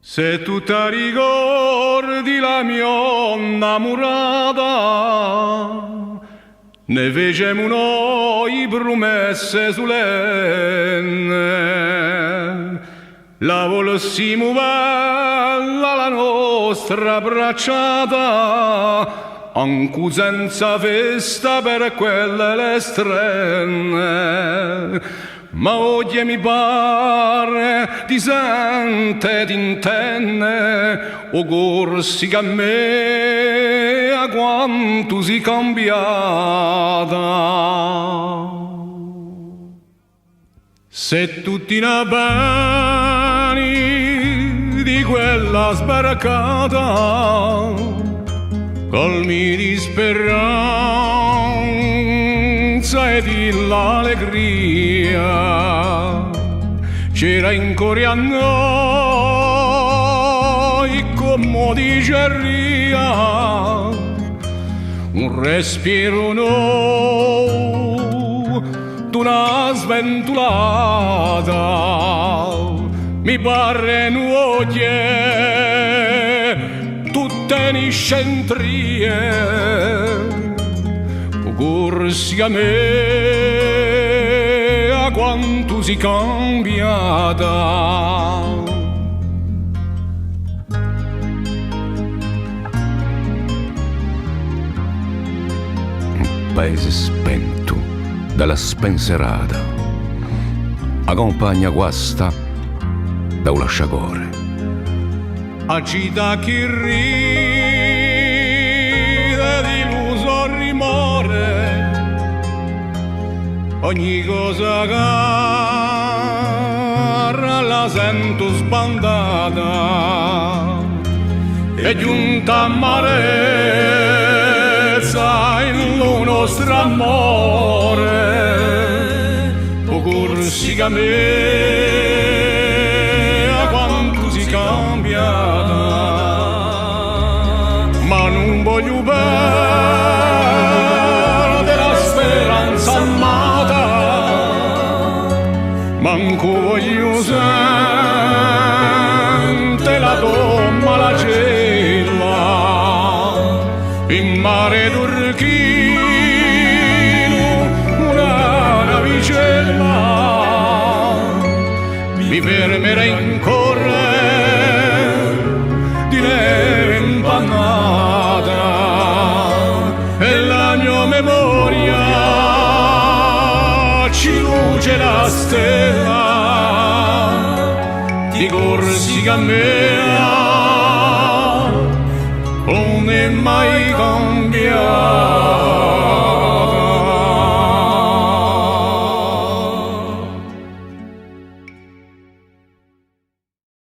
Se tu ti ricordi la mia innamorata, ne fecemo noi promesse solenne, la volessimo bella la nostra bracciata, anche senza festa per quelle le strenne. Ma oggi mi pare di sente d'intenne o corsi che a me a quanto si cambiata. Se tutti i beni di quella sbaraccata colmi di speranza e di l'allegria c'era in cuore a noi come diceria un respiro nuovo d'una sventolata mi pare nuove tutte ne scentrie corsi a me a quanto si cambiata. Un paese spento dalla spensierata, accompagna guasta da un lasciacore. Agita chi ride di l'uso rimore, ogni cosa cara la sento sbandata e giunta amarezza in lo nostro amore o corsi che a me a quanto si cambiata ma non voglio perdere la speranza amata manco voglio sentire la tomba la cella in mare turchino una navicella mi fermerei in corre di neve impannata e la mia memoria ci luce la stella di corsi che a me non è mai cambiata.